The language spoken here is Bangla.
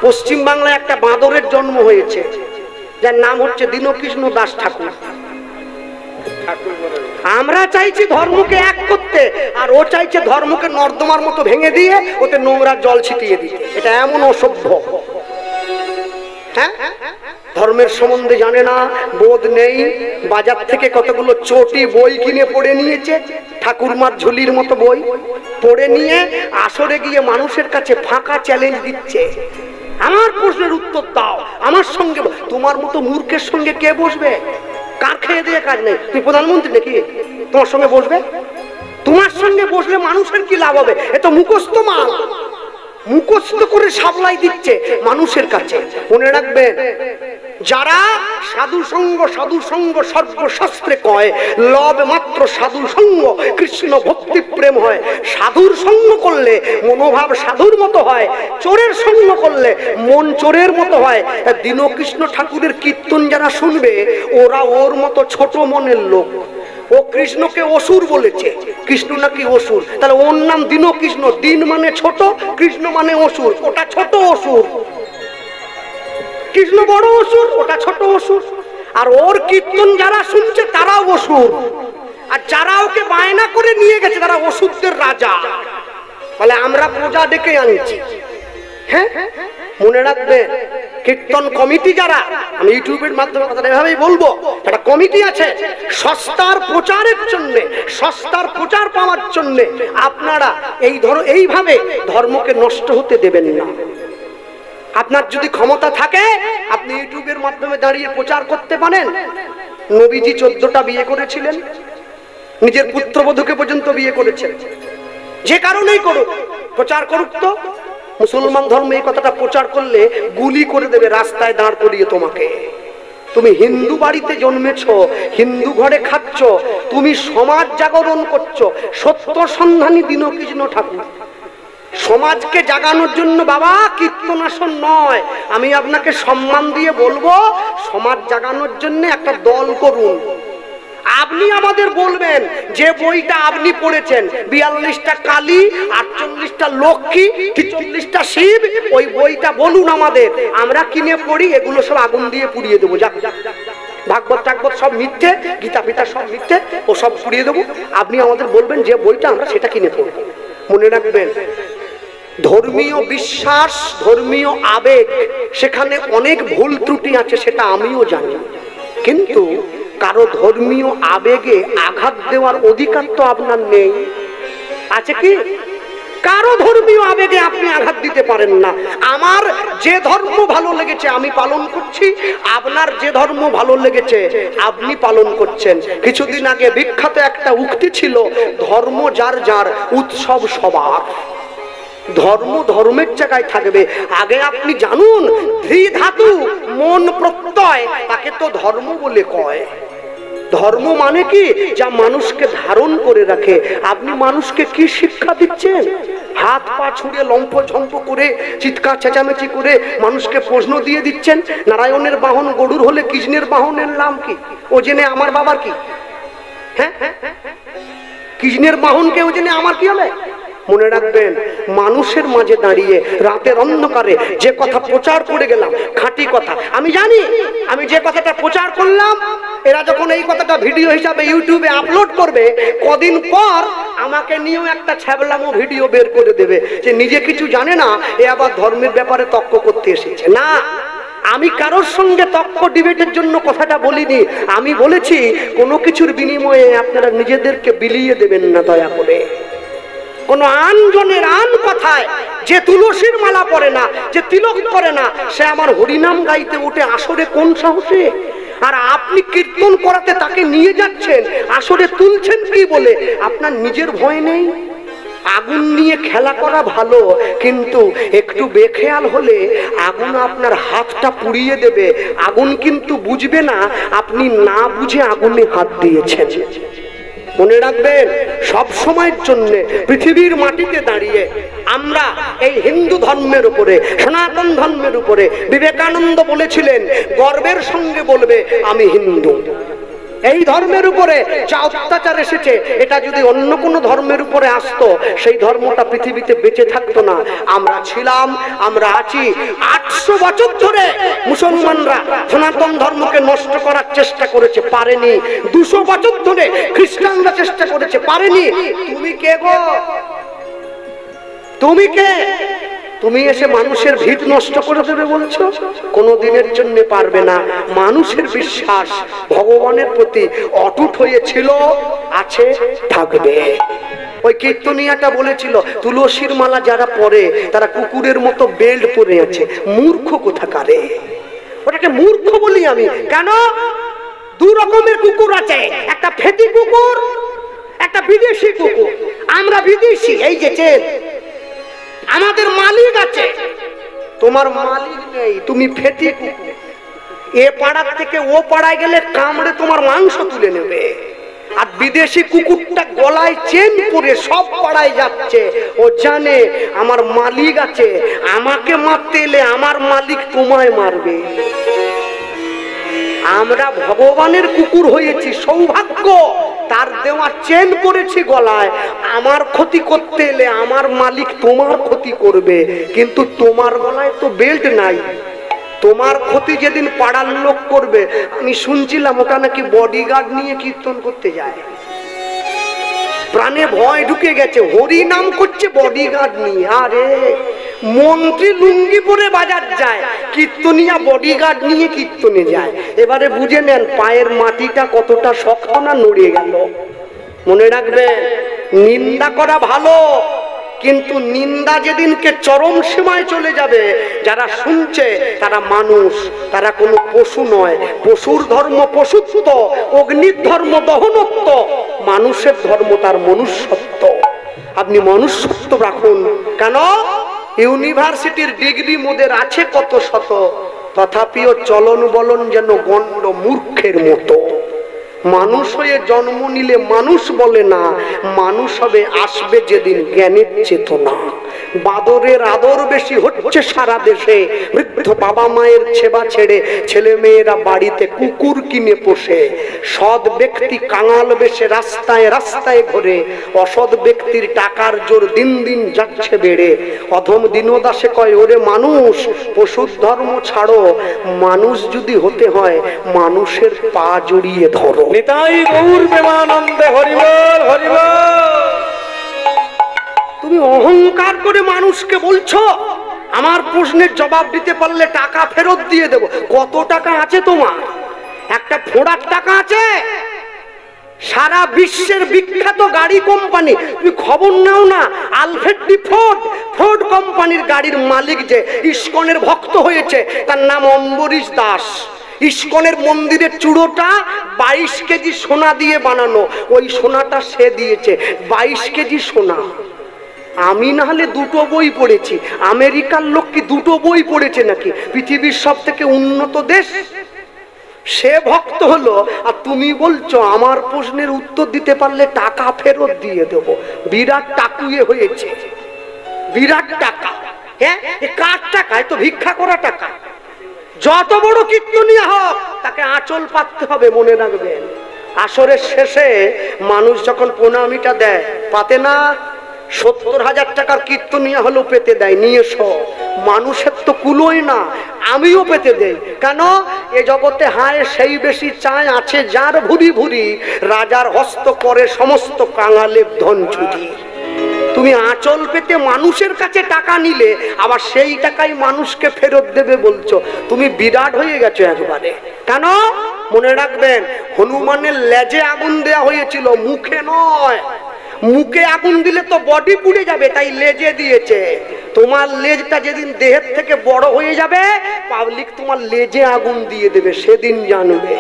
পশ্চিম বাংলায় একটা বাঁদরের জন্ম হয়েছে, যার নাম হচ্ছে দীনকৃষ্ণ দাস ঠাকুর। আমরা চাইছি ধর্মকে এক করতে, আর ও চাইছে ধর্মকে নর্দমার মতো ভেঙে দিয়ে ওতে নোংরা জল ছিটিয়ে দিতে। এটা এমন অসভ্য। হ্যাঁ, ধর্মের সম্বন্ধে জানে না, বোধ নেই। বাজার থেকে কতগুলো চটি বই কিনে পড়ে নিয়েছে, ঠাকুরমার ঝুলির মতো বই পড়ে নিয়ে আসরে গিয়ে মানুষের কাছে ফাঁকা চ্যালেঞ্জ দিচ্ছে, আমার প্রশ্নের উত্তর দাও, আমার সঙ্গে। তোমার মতো মূর্খের সঙ্গে কে বসবে? কার খেয়ে দিয়ে কাজ নেই? তুমি প্রধানমন্ত্রী নাকি তোমার সঙ্গে বসবে? তোমার সঙ্গে বসলে মানুষের কি লাভ হবে? এ তো মুখস্থ মাল, মুখস্থ করে সাপ্লাই দিচ্ছে মানুষের কাছে। মনে রাখবেন, যারা সাধু সঙ্গ সর্বশাস্ত্রে কয়, লব মাত্র সাধু সঙ্গ কৃষ্ণ ভক্তি প্রেম হয়। সাধুর সঙ্গ করলে মনোভাব সাধুর মতো হয়, চোরের সঙ্গ করলে মন চোরের মতো হয়। দীনকৃষ্ণ ঠাকুরের কীর্তন যারা শুনবে, ওরা ওর মতো ছোট মনের লোক। ও কৃষ্ণকে অসুর বলেছে, কৃষ্ণ নাকি অসুর, তাহলে ওর নাম দীনকৃষ্ণ। দিন মানে ছোট, কৃষ্ণ মানে অসুর। ওটা ছোট অসুর, কৃষ্ণ বড় অসুর, ওটা ছোট অসুর। আর ওর কীর্তন যারা শুনছে তারাও অসুর, আর যারা ওকে বায়না করে নিয়ে গেছে তারা অসুরদের রাজা। বলে আমরা প্রজা ডেকে আনছি। হ্যাঁ, মনে রাখবেন, কীর্তন কমিটি যারা, আমি ইউটিউবের মাধ্যমে কথা এভাবেই বলবো, একটা কমিটি আছে সস্তার প্রচারের জন্য, সস্তার প্রচার পাওয়ার জন্য আপনারা এইভাবে ধর্মকে নষ্ট হতে দেবেন না। আপনার যদি ক্ষমতা থাকে, আপনি ইউটিউবের মাধ্যমে দাঁড়িয়ে প্রচার করতে পারেন। নবীজি 14টা বিয়ে করেছিলেন, নিজের পুত্রবধূকে পর্যন্ত বিয়ে করেছেন। যে কারণেই করুক, প্রচার করুক। তো মুসলমান ধর্ম এই কথাটা প্রচার করলে গুলি করে দেবে রাস্তায় দাঁড় করিয়ে তোমাকে। তুমি হিন্দু বাড়িতে জন্মেছ, হিন্দু ঘরে খাচ্ছ, তুমি সমাজ জাগরণ করছো। সত্য সন্ধানী দীনকৃষ্ণ ঠাকুর সমাজকে জাগানোর জন্য বাবা কীর্তনাসন নয়। আমি আপনাকে সম্মান দিয়ে বলবো, সমাজ জাগানোর জন্য একটা দল করুন। আপনি আমাদের বলবেন যে বইটা আপনি পড়েছেন, 42টা কালী, 48টা লক্ষ্মী, 43টা শিব, ওই বইটা বলুন আমাদের, আমরা কিনে পড়ি, এগুলো সব আগুন দিয়ে পুড়িয়ে দেবো। যাক, ভাগবত টাগবত সব মিথ্যে, গীতা পিতা সব মিথ্যে, ও সব পুড়িয়ে দেবো। আপনি আমাদের বলবেন যে বইটা, আমরা সেটা কিনে পড়ব। মনে রাখবেন, ধর্মীয় বিশ্বাস, ধর্মীয় আবেগ, সেখানে অনেক ভুল ত্রুটি আছে, সেটা আমিও জানি। কিন্তু কারো ধর্মীয় আবেগে আঘাত দেওয়ার অধিকার তো আপনার নেই, আছে কি? কারো ধর্মীয় আবেগে আপনি আঘাত দিতে পারেন না। আমার যে ধর্ম ভালো লেগেছে আমি পালন করছি, আপনার যে ধর্ম ভালো লেগেছে আপনি পালন করছেন। কিছুদিন আগে বিখ্যাত একটা উক্তি ছিল, ধর্ম যার যার, উৎসব সবার। ধর্ম ধর্মের জায়গায় থাকবে। আগে আপনি জানুন, ধৃ ধাতু মন প্রত্যয়, তাকে তো ধর্ম বলে কয়। ধর্ম মানে কি? যা মানুষকে ধারণ করে রাখে। আপনি মানুষকে কি শিক্ষা দিচ্ছেন? হাত পা ছুড়ে লম্ফ ঝম্প করে, চিৎকার চেঁচামেচি করে মানুষকে প্রশ্ন দিয়ে দিচ্ছেন, নারায়ণের বাহন গরুর হলে কৃষ্ণের বাহনের নাম কি? ও জেনে আমার বাবার কি? হ্যাঁ, কৃষ্ণের বাহনকে ও জেনে আমার কি হবে? মনে রাখবেন, মানুষের মাঝে দাঁড়িয়ে রাতের অন্ধকারে যে কথা প্রচার করে গেলাম, খাঁটি কথা। আমি জানি, আমি যে কথাটা প্রচার করলাম, এরা যখন এই কথাটা ভিডিও হিসাবে ইউটিউবে আপলোড করবে, কদিন পর আমাকে নিয়েও একটা ছ্যাবলামো ভিডিও বের করে দেবে যে নিজে কিছু জানে না, এ আবার ধর্মের ব্যাপারে তর্ক করতে এসেছে। না, আমি কারোর সঙ্গে তর্ক ডিবেটের জন্য কথাটা বলিনি। আমি বলেছি, কোনো কিছুর বিনিময়ে আপনারা নিজেদেরকে বিলিয়ে দেবেন না দয়া করে। কোন আনজনের আন কথায়, যে তুলসীর মালা পরে না, যে তিলক করে না, সে আমার হরিনাম গাইতে উঠে আসরে কোন সাহসে? আর আপনি কীর্তন করাতে তাকে নিয়ে যাচ্ছেন, আসরে তুলছেন কি বলে? আপনার নিজের ভয় নেই? আগুন নিয়ে খেলা করা ভালো, কিন্তু একটু বেখেয়াল হলে আগুন আপনার হাতটা পুড়িয়ে দেবে। আগুন কিন্তু বুঝবে না আপনি না বুঝে আগুনে হাত দিয়েছেন। মনে রাখবেন, সব সময়ের জন্য পৃথিবীর মাটিতে দাঁড়িয়ে আমরা এই হিন্দু ধর্মের উপরে, সনাতন ধর্মের উপরে, বিবেকানন্দ বলেছিলেন, গর্বের সঙ্গে বলবে আমি হিন্দু। এই ধর্মের উপরে যা অত্যাচার এসেছে, এটা যদি অন্য কোনো ধর্মের উপরে আসতো, সেই ধর্মটা পৃথিবীতে বেঁচে থাকতো না। আমরা ছিলাম, আমরা আছি। 800 বছর ধরে মুসলমানরা সনাতন ধর্মকে নষ্ট করার চেষ্টা করেছে, পারেনি। 200 বছর ধরে খ্রিস্টানরা চেষ্টা করেছে, পারেনি। তুমি কে গো? তুমি কে? তুমি এসে মানুষের ভিত নষ্ট করে দেবে বলছো? কোনদিনের জন্য পারবে না। মানুষের বিশ্বাস ভগবানের প্রতি অটুট হয়েছিল, আছে, থাকবে। ওই কীর্তনিয়াটা বলেছিল, তুলসীর মালা যারা পরে তারা কুকুরের মতো বেল্ট পরে আছে। মূর্খ কোথাকারে! ওটাকে মূর্খ বলি আমি। কেন? 2 রকমের কুকুর আছে, একটা ফেটি কুকুর, একটা বিদেশি কুকুর। আমরা বিদেশি, এই যে চেন, আমাদের মালিক আছে, তোমার মালিক নেই, তুমি ফেটি কুকুর। এ পাড়ার থেকে ও পাড়ায় গেলে কামড়ে তোমার মাংস তুলে নেবে। আর বিদেশি কুকুরটা গলায় চেন পরে সব পাড়ায় যাচ্ছে, ও জানে আমার মালিক আছে, আমাকে মারতে এলে আমার মালিক তোমায় মারবে। আমরা ভগবানের কুকুর হয়েছি, সৌভাগ্য। তার দেওয়া চেন পরেছি গলায়, আমার ক্ষতি করতে এলে আমার মালিক তোমার ক্ষতি করবে। কিন্তু তোমার গলায় তো বেল্ট নাই, তোমার ক্ষতি যেদিন পাড়ার লোক করবে। আমি শুনছিলাম ওটা নাকি বডিগার্ড নিয়ে কীর্তন করতে যায়, প্রাণে ভয় ঢুকে গেছে, হরি নাম করছে বডিগার্ড নিয়ে। আরে মন্ত্রী লুঙ্গি পরে বাজার যায়, কীর্তনিয়া বডিগার্ড নিয়ে কীর্তনে যায়। এবারে বুঝে নেন পায়ের মাটিটা কতটা শক্ত না নড়ে গেল। মনে রাখবেন, নিন্দা করা ভালো, কিন্তু নিন্দা যেদিনকে চরম সীমায় চলে যাবে, যারা শুনছে তারা মানুষ, তারা কোনো পশু নয়। পশুর ধর্ম পশুত্ব, অগ্নির ধর্ম দহনত্ব, মানুষের ধর্ম তার মনুষ্যত্ব। আপনি মনুষ্যত্ব রাখুন। কেন? ইউনিভার্সিটির ডিগ্রি মোদের আছে কত শত, তথাপিও চলন বলন যেন গণ্ড মূর্খের মতো। মানুষ হয়ে জন্ম নিলে মানুষ বলে না, মানুষ হবে আসবে যেদিন জ্ঞানের চেতনা। বাদরের আদর বেশি হচ্ছে সারা দেশে, বৃদ্ধ বাবা মায়ের সেবা ছেড়ে ছেলে মেয়েরা বাড়িতে কুকুর কিনে পোষে। সৎ ব্যক্তি কাঙাল বেশে রাস্তায় রাস্তায় ঘোরে, অসৎ ব্যক্তির টাকার জোর দিন দিন যাচ্ছে বেড়ে। অধম দীনদাসে কয়, ওরে মানুষ পশুর ধর্ম ছাড়ো, মানুষ যদি হতে হয় মানুষের পা জড়িয়ে ধরো। নিতাই গৌর প্রেমানন্দে হরি বল হরি বল। তুমি অহংকার করে মানুষকে বলছো আমার প্রশ্নের জবাব দিতে পারলে টাকা ফেরত দিয়ে দেব। কত টাকা আছে তোমার? একটা ফোড়ার টাকা আছে? সারা বিশ্বের বিখ্যাত গাড়ি কোম্পানি, তুমি খবর নাও না? আলফ্রেড ডি ফোর্ড, ফোর্ড কোম্পানির গাড়ির মালিক যে ইস্কনের ভক্ত হয়েছে, তার নাম অম্বরীশ দাস। ইস্কনের মন্দিরের চূড়োটা 22 কেজি সোনা দিয়ে বানানো, ওই সোনাটা সে দিয়েছে, 22 কেজি সোনা। আমি না হলে 2টো বই পড়েছি, আমেরিকার লোক কি 2টো বই পড়েছে নাকি? পৃথিবীর সব থেকে উন্নত দেশ, সে ভক্ত হলো, আর তুমি বলছো আমার প্রশ্নের উত্তর দিতে পারলে টাকা ফেরত দিয়ে দেবো। বিরাট টাকুয়ে হয়েছে, বিরাট টাকা। হ্যাঁ, কার টাকা? তো ভিক্ষা করা টাকা। যত বড় কীর্তনিয়া হোক তাকে আঁচল পাততে হবে, মনে রাখবেন। আসরের শেষে মানুষ যখন প্রণামীটা দেয়, পাতে না? 70,000 টাকার কীর্তনিয়া হলেও পেতে দেয়, নিয়ে এসো। মানুষের তো কুলোই না, আমিও পেতে দেই। কেন? এ জগতে হায় সেই বেশি চায়, আছে যার ভুরি ভুরি, রাজার হস্ত করে সমস্ত কাঙালের ধন চুরি। তুমি আঁচল পেতে মানুষের কাছে টাকা নিলে, আবার সেই টাকাই মানুষকে ফেরত দেবে বলছো, তুমি বিরাট হয়ে গেছো একবারে। কেন? মনে রাখবেন, হনুমানের লেজে আগুন দেয়া হয়েছিল, মুখে নয়। মুখে আগুন দিলে তো বডি পুড়ে যাবে, তাই লেজে দিয়েছে। তোমার লেজটা যেদিন দেহের থেকে বড় হয়ে যাবে, পাবলিক তোমার লেজে আগুন দিয়ে দেবে, সেদিন জানবে।